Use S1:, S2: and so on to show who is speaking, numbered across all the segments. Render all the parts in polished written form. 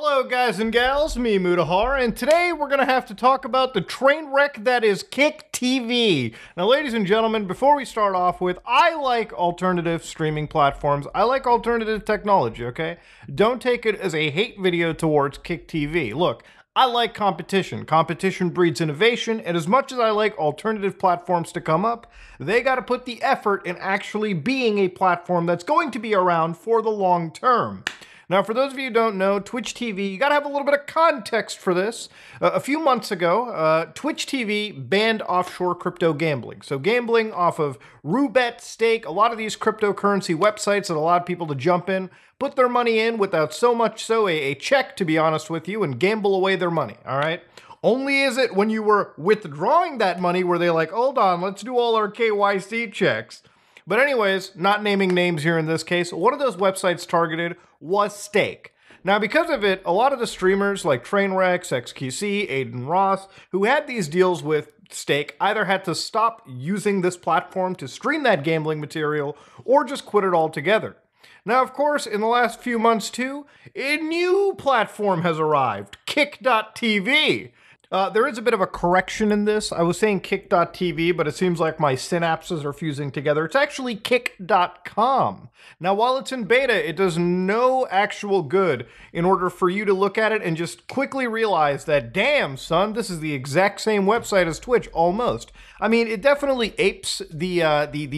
S1: Hello guys and gals, me Mutahar, and today we're going to have to talk about the train wreck that is Kick TV. Now ladies and gentlemen, before we start off with, I like alternative streaming platforms. I like alternative technology, okay? Don't take it as a hate video towards Kick TV. Look, I like competition. Competition breeds innovation, and as much as I like alternative platforms to come up, they got to put the effort in actually being a platform that's going to be around for the long term. Now, for those of you who don't know, Twitch TV, you gotta have a little bit of context for this. A few months ago, Twitch TV banned offshore crypto gambling. So gambling off of Roulette, Stake, a lot of these cryptocurrency websites that allow people to jump in, put their money in without so much so a check, to be honest with you, and gamble away their money, all right? Only is it when you were withdrawing that money were they like, hold on, let's do all our KYC checks. But anyways, not naming names here in this case, one of those websites targeted was Stake. Now, because of it, a lot of the streamers like Trainwrecks, XQC, Adin Ross, who had these deals with Stake, either had to stop using this platform to stream that gambling material or just quit it altogether. Now, of course, in the last few months too, a new platform has arrived, Kick.tv. There is a bit of a correction in this. I was saying Kick.tv, but it seems like my synapses are fusing together. It's actually Kick.com. Now, while it's in beta, it does no actual good in order for you to look at it and just quickly realize that, damn, son, this is the exact same website as Twitch, almost. I mean, it definitely apes the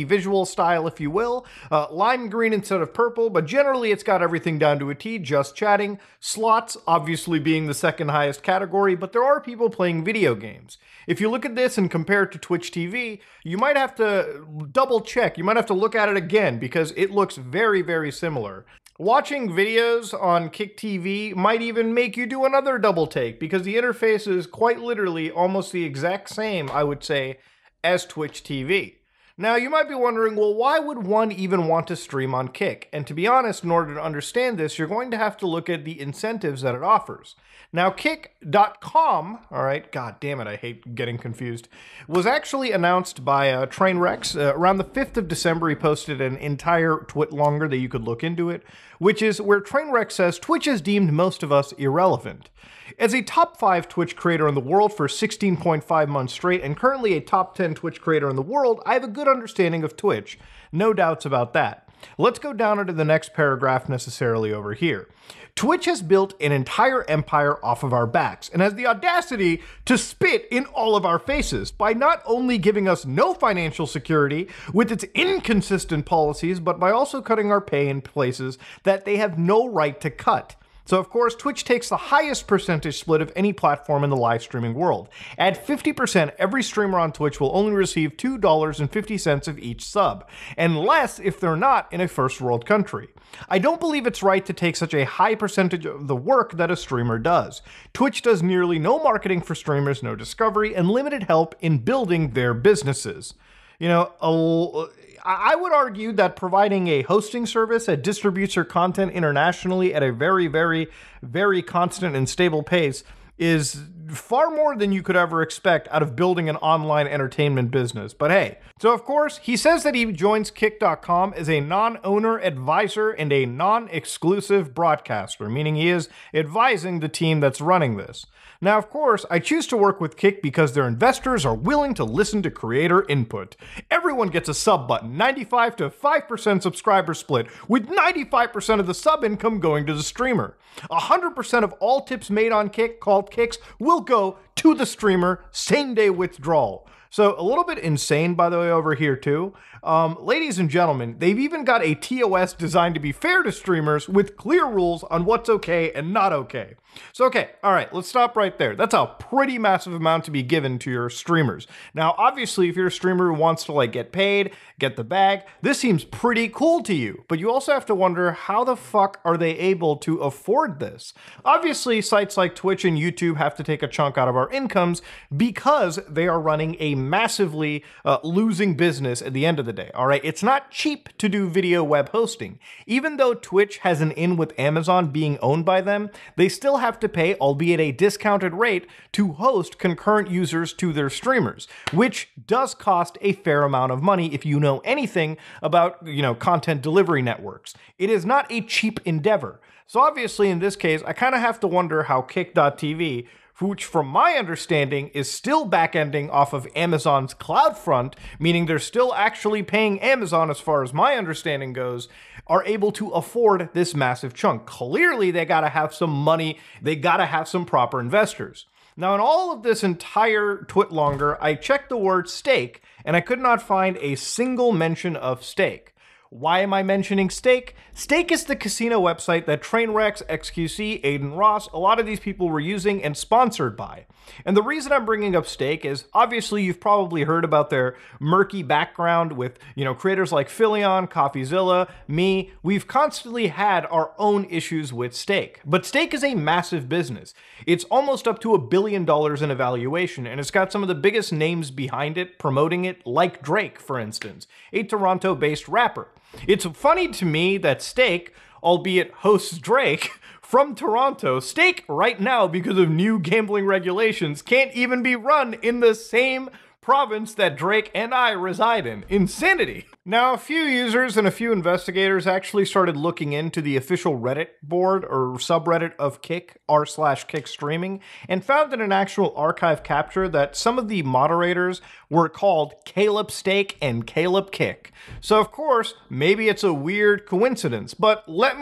S1: visual style, if you will. Lime green instead of purple, but generally it's got everything down to a T, just chatting. Slots, obviously being the second highest category, but there are people playing video games. If you look at this and compare it to Twitch TV, you might have to double check. You might have to look at it again because it looks very, very similar. Watching videos on Kick TV might even make you do another double take because the interface is quite literally almost the exact same, I would say, as Twitch TV. Now, you might be wondering, well, why would one even want to stream on Kick? And to be honest, in order to understand this, you're going to have to look at the incentives that it offers. Now, Kick.com, all right, god damn it, I hate getting confused, was actually announced by Trainwrecks. Around the 5th of December, he posted an entire twit longer that you could look into it, which is where Trainwrecks says, Twitch has deemed most of us irrelevant. As a top 5 Twitch creator in the world for 16.5 months straight, and currently a top 10 Twitch creator in the world, I have a good understanding of Twitch. No doubts about that. Let's go down into the next paragraph necessarily over here. Twitch has built an entire empire off of our backs and has the audacity to spit in all of our faces by not only giving us no financial security with its inconsistent policies, but by also cutting our pay in places that they have no right to cut. So of course, Twitch takes the highest percentage split of any platform in the live streaming world. At 50%, every streamer on Twitch will only receive $2.50 of each sub, and less if they're not in a first world country. I don't believe it's right to take such a high percentage of the work that a streamer does. Twitch does nearly no marketing for streamers, no discovery, and limited help in building their businesses. You know, I would argue that providing a hosting service that distributes your content internationally at a very, very, very constant and stable pace is far more than you could ever expect out of building an online entertainment business. But hey, so of course, he says that he joins Kick.com as a non-owner advisor and a non-exclusive broadcaster, meaning he is advising the team that's running this. Now, of course, I choose to work with Kick because their investors are willing to listen to creator input. Everyone gets a sub button, 95 to 5% subscriber split, with 95% of the sub income going to the streamer. 100% of all tips made on Kick, called Kicks, will go to the streamer, same day withdrawal. So a little bit insane, by the way, over here too. Ladies and gentlemen, they've even got a TOS designed to be fair to streamers with clear rules on what's okay and not okay. So, okay, all right, let's stop right there. That's a pretty massive amount to be given to your streamers. Now, obviously, if you're a streamer who wants to like get paid, get the bag, this seems pretty cool to you. But you also have to wonder, how the fuck are they able to afford this? Obviously, sites like Twitch and YouTube have to take a chunk out of our incomes because they are running a massively losing business at the end of the day, all right? It's not cheap to do video web hosting. Even though Twitch has an in with Amazon being owned by them, they still have to pay, albeit a discounted rate, to host concurrent users to their streamers, which does cost a fair amount of money if you know anything about, content delivery networks. It is not a cheap endeavor. So obviously in this case, I kind of have to wonder how Kick.tv, which from my understanding is still back-ending off of Amazon's CloudFront, meaning they're still actually paying Amazon as far as my understanding goes, are able to afford this massive chunk. Clearly, they gotta have some money, they gotta have some proper investors. Now, in all of this entire twitlonger, I checked the word stake, and I could not find a single mention of stake. Why am I mentioning Stake? Stake is the casino website that Trainwrecks, XQC, Adin Ross, a lot of these people were using and sponsored by. And the reason I'm bringing up Stake is, obviously you've probably heard about their murky background with, creators like Philion, CoffeeZilla, me. We've constantly had our own issues with Stake. But Stake is a massive business. It's almost up to $1 billion in evaluation, and it's got some of the biggest names behind it, promoting it, like Drake, for instance, a Toronto-based rapper. It's funny to me that Stake, albeit hosts Drake, from Toronto, Stake right now, because of new gambling regulations, can't even be run in the same province that Drake and I reside in. Insanity! Now, a few users and a few investigators actually started looking into the official Reddit board or subreddit of Kick, r/Kick Streaming, and found in an actual archive capture that some of the moderators were called Caleb Stake and Caleb Kick. So of course, maybe it's a weird coincidence, but let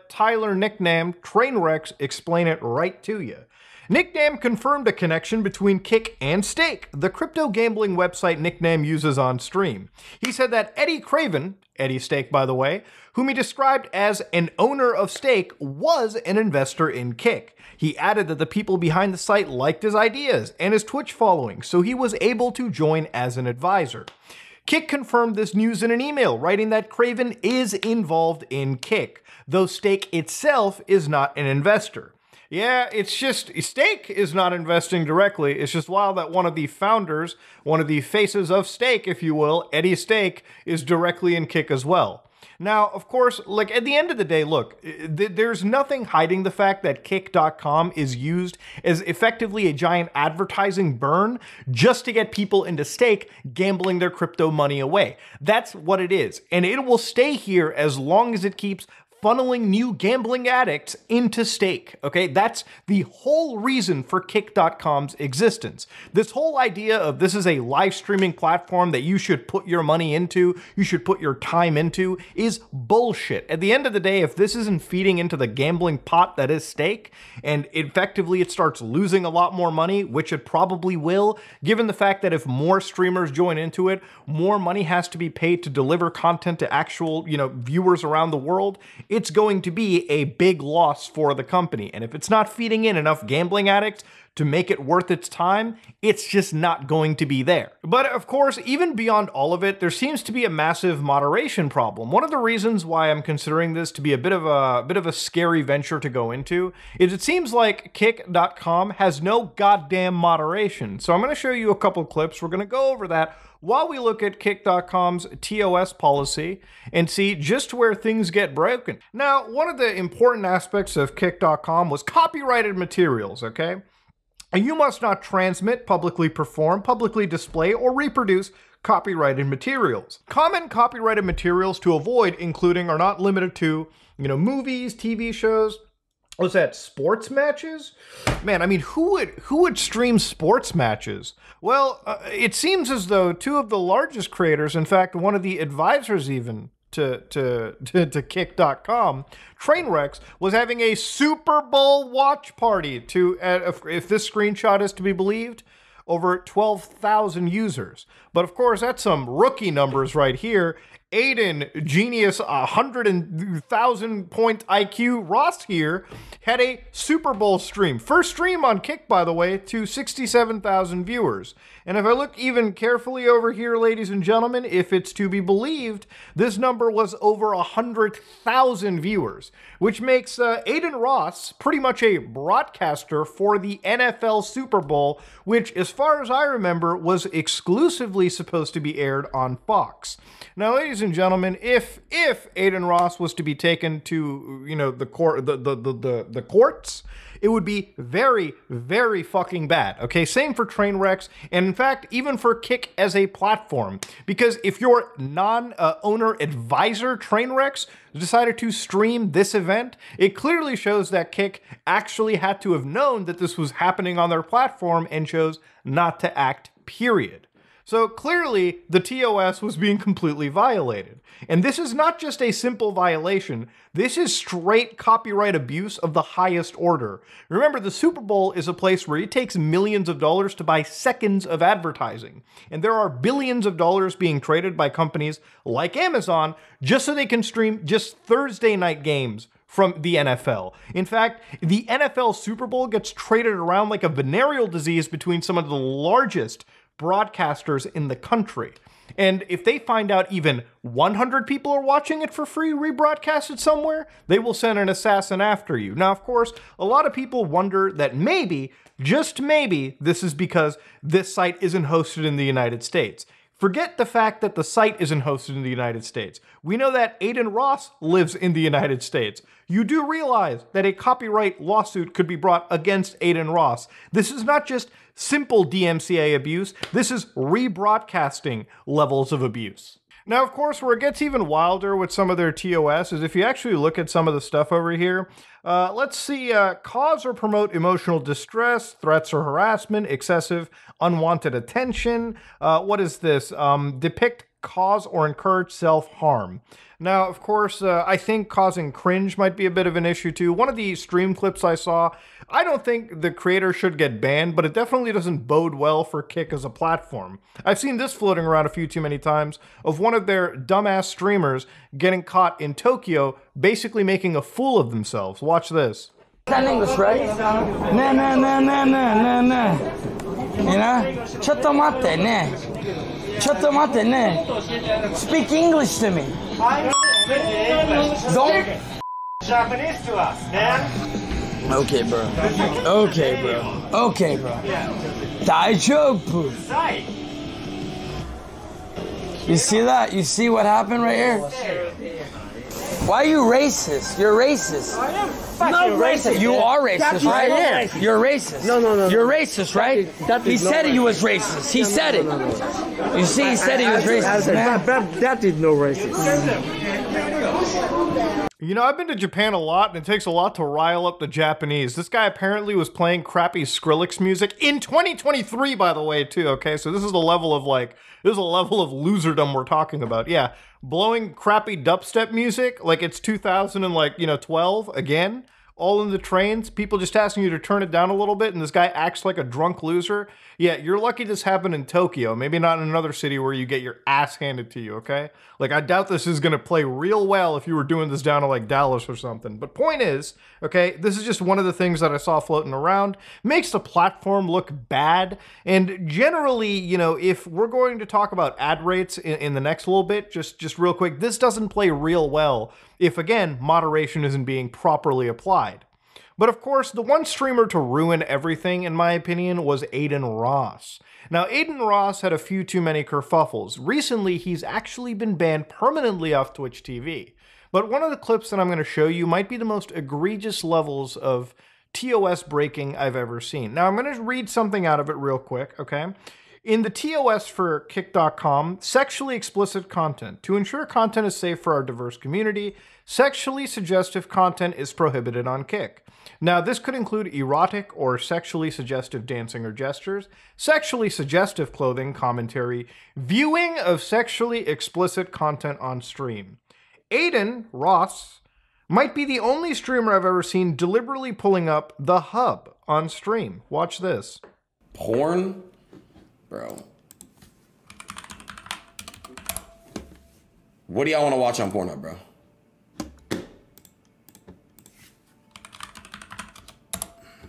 S1: Tyler nickname Trainwrecks explain it right to you. Nickname confirmed a connection between Kick and Stake, the crypto gambling website Nickname uses on stream. He said that Eddie Craven, Eddie Stake by the way, whom he described as an owner of Stake, was an investor in Kick. He added that the people behind the site liked his ideas and his Twitch following, so he was able to join as an advisor. Kick confirmed this news in an email, writing that Craven is involved in Kick, though Stake itself is not an investor. Yeah, it's just, Stake is not investing directly. It's just wild that one of the founders, one of the faces of Stake, if you will, Eddie Stake, is directly in Kick as well. Now, of course, at the end of the day, look, there's nothing hiding the fact that Kick.com is used as effectively a giant advertising burn just to get people into Stake gambling their crypto money away. That's what it is. And it will stay here as long as it keeps funneling new gambling addicts into Stake, okay? That's the whole reason for Kick.com's existence. This whole idea of this is a live streaming platform that you should put your money into, you should put your time into, is bullshit. At the end of the day, if this isn't feeding into the gambling pot that is Stake, and effectively it starts losing a lot more money, which it probably will, given the fact that if more streamers join into it, more money has to be paid to deliver content to actual, viewers around the world, it's going to be a big loss for the company. And if it's not feeding in enough gambling addicts to make it worth its time, it's just not going to be there. But of course, even beyond all of it, there seems to be a massive moderation problem. One of the reasons why I'm considering this to be a bit of a scary venture to go into is it seems like Kick.com has no goddamn moderation. So I'm going to show you a couple clips. We're going to go over that while we look at Kick.com's TOS policy and see just where things get broken. Now, one of the important aspects of Kick.com was copyrighted materials, okay? You must not transmit, publicly perform, publicly display, or reproduce copyrighted materials. Common copyrighted materials to avoid including are not limited to, movies, TV shows. What's that, sports matches? Man, I mean, who would stream sports matches? Well, it seems as though two of the largest creators, in fact, one of the advisors even to Kick.com, Trainwrecks, was having a Super Bowl watch party to, if this screenshot is to be believed, over 12,000 users. But of course, that's some rookie numbers right here. Adin, genius, 100,000 point IQ, Ross here, had a Super Bowl stream. First stream on Kick, by the way, to 67,000 viewers. And if I look even carefully over here, ladies and gentlemen, if it's to be believed, this number was over 100,000 viewers, which makes Adin Ross pretty much a broadcaster for the NFL Super Bowl, which, as far as I remember, was exclusively supposed to be aired on Fox. Now, ladies ladies and gentlemen, if Adin Ross was to be taken to, you know, the courts, it would be very, very fucking bad. Okay, same for Trainwrecks, and in fact, even for Kick as a platform. Because if your non-owner advisor Trainwrecks decided to stream this event, it clearly shows that Kick actually had to have known that this was happening on their platform and chose not to act, period. So clearly, the TOS was being completely violated. And this is not just a simple violation, this is straight copyright abuse of the highest order. Remember, the Super Bowl is a place where it takes millions of dollars to buy seconds of advertising. And there are billions of dollars being traded by companies like Amazon just so they can stream just Thursday night games from the NFL. In fact, the NFL Super Bowl gets traded around like a venereal disease between some of the largest broadcasters in the country. And if they find out even 100 people are watching it for free, rebroadcast it somewhere, they will send an assassin after you. Now, of course, a lot of people wonder that maybe, just maybe, this is because this site isn't hosted in the United States. Forget the fact that the site isn't hosted in the United States. We know that Adin Ross lives in the United States. You do realize that a copyright lawsuit could be brought against Adin Ross. This is not just simple DMCA abuse, this is rebroadcasting levels of abuse. Now, of course, where it gets even wilder with some of their TOS is if you actually look at some of the stuff over here. Let's see, cause or promote emotional distress, threats or harassment, excessive unwanted attention. What is this? Depict, cause, or encourage self-harm. Now, of course, I think causing cringe might be a bit of an issue too. One of the stream clips I saw, I don't think the creator should get banned, but it definitely doesn't bode well for Kick as a platform. I've seen this floating around a few too many times of one of their dumbass streamers getting caught in Tokyo, basically making a fool of themselves. Watch this.
S2: That English, right? Nah, nah, nah, nah, nah, nah, nah. You know? Chatto matte, nah. Chatto matte, nah. Speak English to me. Don't.
S3: Japanese to us, man.
S2: Okay, bro. Okay, bro. Okay, bro. Daijoubu. You see that? You see what happened right here? Why are you racist? You're racist.
S3: I am fucking racist.
S2: You are racist, right?
S3: Racist.
S2: You're racist.
S3: No.
S2: You're racist, right? He said he was racist. He said it. You see, he said he was racist, man.
S3: That is no racist.
S1: You know, I've been to Japan a lot, and it takes a lot to rile up the Japanese. This guy apparently was playing crappy Skrillex music in 2023, by the way, too, okay? So this is the level of, loserdom we're talking about. Yeah, blowing crappy dubstep music like it's 2012 again, all in the trains, people just asking you to turn it down a little bit, and this guy acts like a drunk loser. Yeah, you're lucky this happened in Tokyo, maybe not in another city where you get your ass handed to you, okay? Like, I doubt this is gonna play real well if you were doing this down to like Dallas or something. But point is, okay, this is just one of the things that I saw floating around. Makes the platform look bad, and generally, you know, if we're going to talk about ad rates in the next little bit, just real quick, this doesn't play real well if, again, moderation isn't being properly applied. But of course, the one streamer to ruin everything, in my opinion, was Adin Ross. Now, Adin Ross had a few too many kerfuffles. Recently, he's actually been banned permanently off Twitch TV. But one of the clips that I'm going to show you might be the most egregious levels of TOS breaking I've ever seen. Now, I'm going to read something out of it real quick, okay? In the TOS for Kick.com, sexually explicit content. To ensure content is safe for our diverse community, sexually suggestive content is prohibited on Kick. Now, this could include erotic or sexually suggestive dancing or gestures, sexually suggestive clothing, commentary, viewing of sexually explicit content on stream. Adin Ross might be the only streamer I've ever seen deliberately pulling up the hub on stream. Watch this.
S4: Porn? Bro. What do y'all want to watch on Pornhub, bro?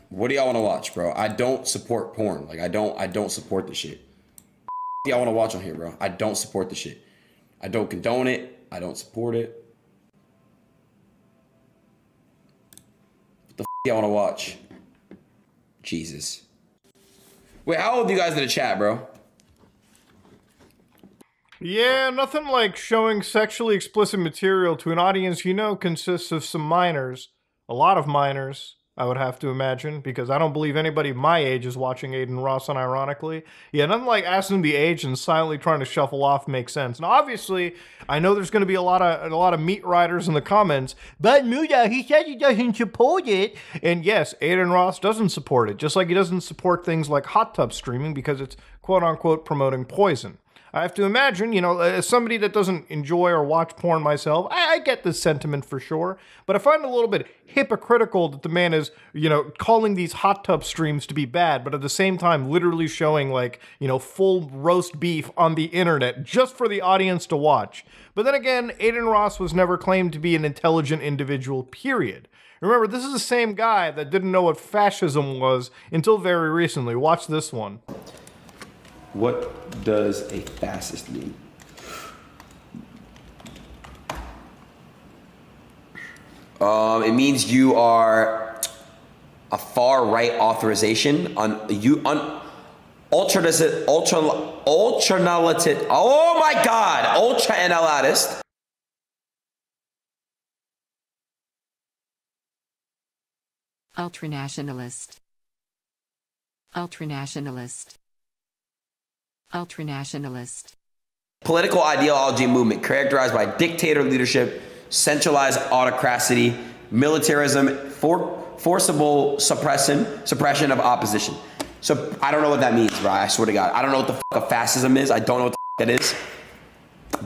S4: What do y'all want to watch, bro? I don't support porn. Like, I don't support the shit. What do y'all want to watch on here, bro? I don't support the shit. I don't condone it. I don't support it. What the y'all want to watch? Jesus. Wait, how old are you guys in the chat, bro?
S1: Yeah, nothing like showing sexually explicit material to an audience you know consists of some minors. A lot of minors, I would have to imagine, because I don't believe anybody my age is watching Adin Ross unironically. Yeah, nothing like asking them the age and silently trying to shuffle off makes sense. And obviously, I know there's going to be a lot of meat riders in the comments, but Muda, he said he doesn't support it. And yes, Adin Ross doesn't support it, just like he doesn't support things like hot tub streaming because it's quote unquote promoting poison. I have to imagine, as somebody that doesn't enjoy or watch porn myself, I get this sentiment for sure, but I find it a little bit hypocritical that the man is, calling these hot tub streams to be bad, but at the same time literally showing full roast beef on the internet just for the audience to watch. But then again, Adin Ross was never claimed to be an intelligent individual, period. Remember, this is the same guy that didn't know what fascism was until very recently. Watch this one.
S4: What does a fascist mean? It means you are a far right authorization ultranationalist. Oh my God, ultra-analytist.
S5: Ultranationalist. Ultranationalist. Ultranationalist.
S4: Political ideology movement characterized by dictator leadership, centralized autocracy, militarism, forcible suppression of opposition. So I don't know what that means, bro. I swear to God. I don't know what the fuck a fascism is. I don't know what the fuck that is.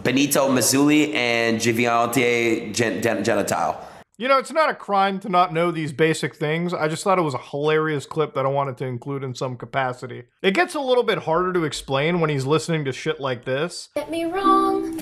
S4: Benito Mussolini and Giviante Gentile.
S1: It's not a crime to not know these basic things. I just thought it was a hilarious clip that I wanted to include in some capacity. It gets a little bit harder to explain when he's listening to shit like this.
S6: Get me wrong,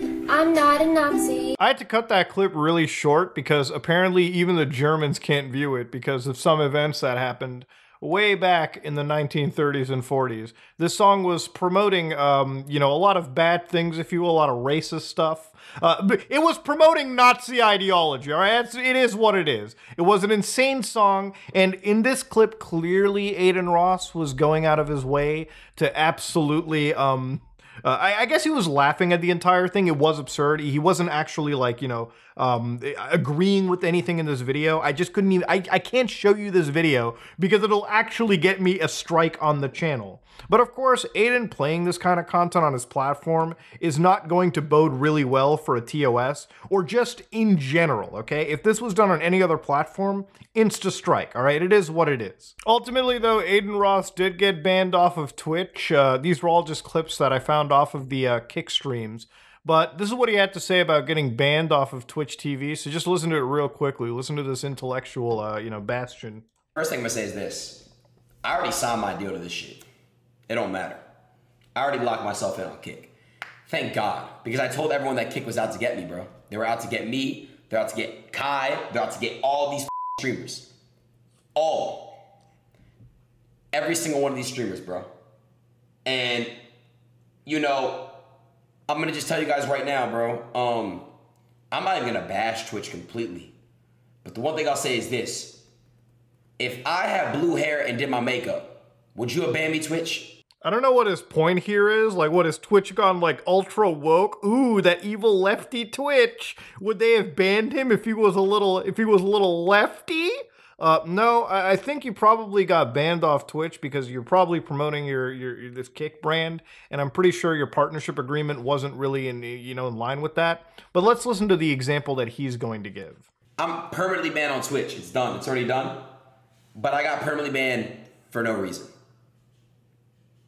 S6: I'm not a Nazi.
S1: I had to cut that clip really short because apparently even the Germans can't view it because of some events that happened way back in the 1930s and 40s. This song was promoting, a lot of bad things, if you will, a lot of racist stuff. It was promoting Nazi ideology, all right? It is what it is. It was an insane song, and in this clip, clearly Adin Ross was going out of his way to absolutely, I guess he was laughing at the entire thing. It was absurd. He wasn't actually agreeing with anything in this video. I just couldn't even, I can't show you this video because it'll actually get me a strike on the channel. But of course, Adin playing this kind of content on his platform is not going to bode really well for a TOS or just in general, okay? If this was done on any other platform, insta strike, all right? It is what it is. Ultimately though, Adin Ross did get banned off of Twitch. These were all just clips that I found off of the Kick streams. But this is what he had to say about getting banned off of Twitch TV. So just listen to it real quickly. Listen to this intellectual, bastion.
S4: First thing I'm gonna say is this. I already signed my deal to this shit. It don't matter. I already locked myself in on Kick. Thank God. Because I told everyone that Kick was out to get me, bro. They were out to get me. They're out to get Kai. They're out to get all these streamers. All. Every single one of these streamers, bro. And, I'm gonna just tell you guys right now, bro. I'm not even gonna bash Twitch completely. But the one thing I'll say is this. If I had blue hair and did my makeup, would you have banned me, Twitch?
S1: I don't know what his point here is. Like, what is Twitch gone ultra woke? Ooh, that evil lefty Twitch. Would they have banned him if he was a little lefty? No, I think you probably got banned off Twitch because you're probably promoting your this Kick brand, and I'm pretty sure your partnership agreement wasn't really in line with that. But let's listen to the example that he's going to give.
S4: I'm permanently banned on Twitch. It's done. It's already done. But I got permanently banned for no reason.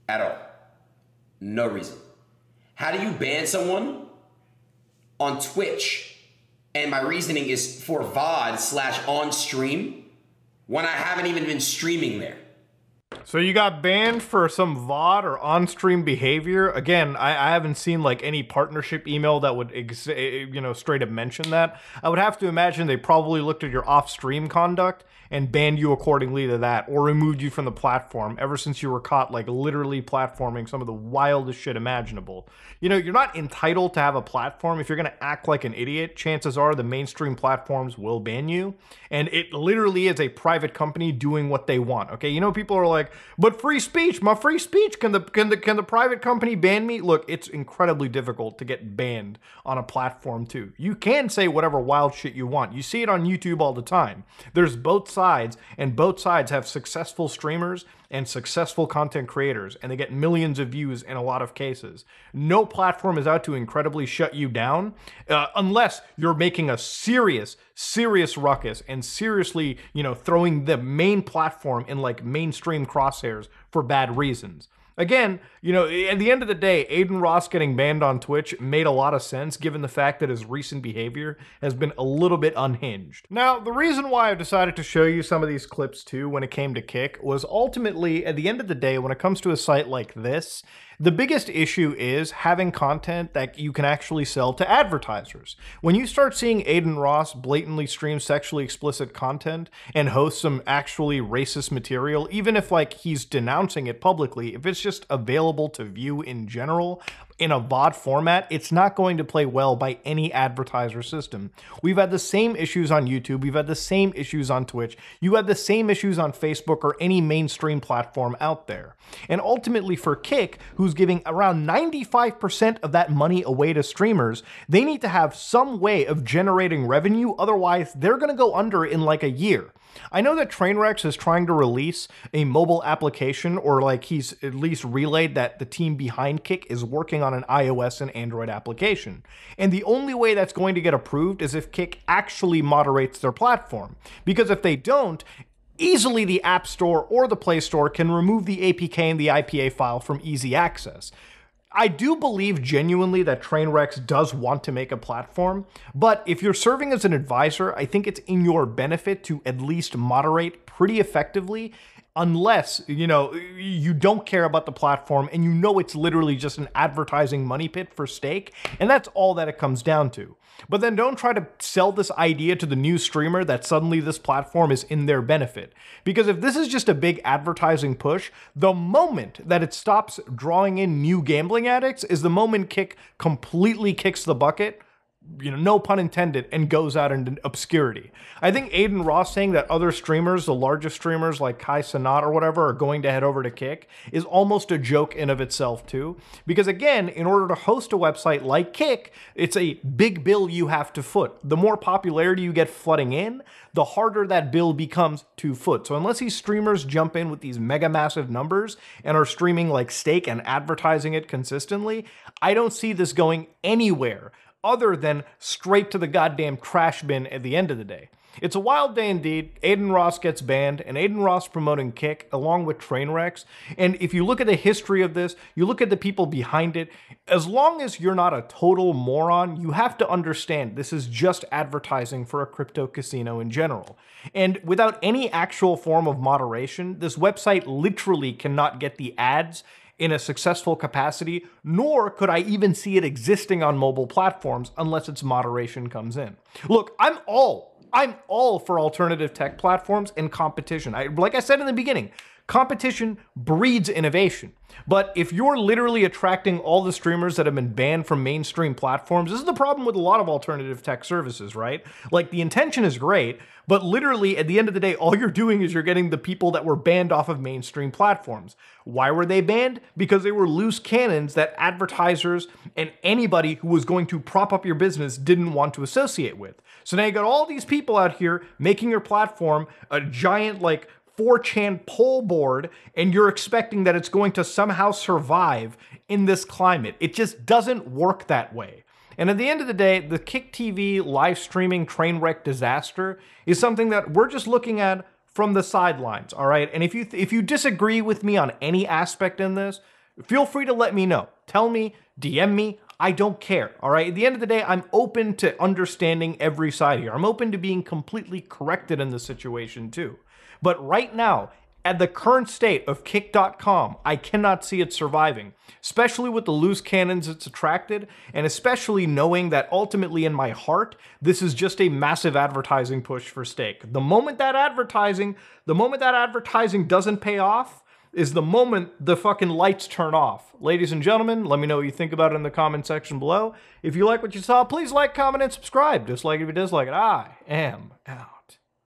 S4: At all. No reason. How do you ban someone on Twitch and my reasoning is for VOD / on stream when I haven't even been streaming there?
S1: So you got banned for some VOD or on-stream behavior. Again, I haven't seen any partnership email that would straight up mention that. I would have to imagine they probably looked at your off-stream conduct and banned you accordingly to that, or removed you from the platform ever since you were caught literally platforming some of the wildest shit imaginable. You're not entitled to have a platform. If you're gonna act like an idiot, chances are the mainstream platforms will ban you. And it literally is a private company doing what they want, okay? People are like, like, but free speech, my free speech. Can the private company ban me? Look, it's incredibly difficult to get banned on a platform too. You can say whatever wild shit you want. You see it on YouTube all the time. There's both sides, and both sides have successful streamers and successful content creators, and they get millions of views in a lot of cases. No platform is out to incredibly shut you down unless you're making a serious ruckus and seriously, throwing the main platform in like mainstream crosshairs for bad reasons. Again, at the end of the day, Adin Ross getting banned on Twitch made a lot of sense given the fact that his recent behavior has been a little bit unhinged. Now, the reason why I've decided to show you some of these clips too when it came to Kick was ultimately, at the end of the day, when it comes to a site like this, the biggest issue is having content that you can actually sell to advertisers. When you start seeing Adin Ross blatantly stream sexually explicit content and host some actually racist material, even if like he's denouncing it publicly, if it's just available to view in general, in a VOD format, it's not going to play well by any advertiser system. We've had the same issues on YouTube. We've had the same issues on Twitch. You have the same issues on Facebook or any mainstream platform out there. And ultimately for Kick, who's giving around 95% of that money away to streamers, they need to have some way of generating revenue. Otherwise, they're going to go under in like a year. I know that Trainwrecks is trying to release a mobile application, or like he's at least relayed that the team behind Kick is working on an iOS and Android application. And the only way that's going to get approved is if Kick actually moderates their platform. Because if they don't, easily the App Store or the Play Store can remove the APK and the IPA file from easy access. I do believe genuinely that Trainwrecks does want to make a platform, but if you're serving as an advisor, I think it's in your benefit to at least moderate pretty effectively, unless, you don't care about the platform and it's literally just an advertising money pit for stake, and that's all that it comes down to. But then don't try to sell this idea to the new streamer that suddenly this platform is in their benefit. Because if this is just a big advertising push, the moment that it stops drawing in new gambling addicts is the moment Kick completely kicks the bucket, no pun intended, and goes out into obscurity. I think Adin Ross saying that other streamers, the largest streamers like Kai Cenat or whatever, are going to head over to Kick is almost a joke in of itself too. Because again, in order to host a website like Kick, it's a big bill you have to foot. The more popularity you get flooding in, the harder that bill becomes to foot. So unless these streamers jump in with these mega massive numbers and are streaming like Stake and advertising it consistently, I don't see this going anywhere other than straight to the goddamn trash bin at the end of the day. It's a wild day indeed. Adin Ross gets banned, and Adin Ross promoting Kick along with Trainwrecks. And if you look at the history of this, you look at the people behind it, as long as you're not a total moron, you have to understand this is just advertising for a crypto casino in general. And without any actual form of moderation, this website literally cannot get the ads in a successful capacity, nor could I even see it existing on mobile platforms unless its moderation comes in. Look, I'm all for alternative tech platforms and competition. Like I said in the beginning, competition breeds innovation. But if you're literally attracting all the streamers that have been banned from mainstream platforms, this is the problem with a lot of alternative tech services, right? Like, the intention is great, but literally at the end of the day, all you're doing is you're getting the people that were banned off of mainstream platforms. Why were they banned? Because they were loose cannons that advertisers and anybody who was going to prop up your business didn't want to associate with. So now you got all these people out here making your platform a giant, like, 4chan poll board, and you're expecting that it's going to somehow survive in this climate. It just doesn't work that way. And at the end of the day, the Kick TV live streaming train wreck disaster is something that we're just looking at from the sidelines, all right? And if you disagree with me on any aspect in this, feel free to let me know. Tell me, DM me, I don't care, all right? At the end of the day, I'm open to understanding every side here. I'm open to being completely corrected in the situation too. But right now, at the current state of Kick.com, I cannot see it surviving, especially with the loose cannons it's attracted, and especially knowing that ultimately in my heart, this is just a massive advertising push for Stake. The moment that advertising doesn't pay off is the moment the fucking lights turn off. Ladies and gentlemen, let me know what you think about it in the comment section below. If you like what you saw, please like, comment, and subscribe. Dislike it if you dislike it. I am out.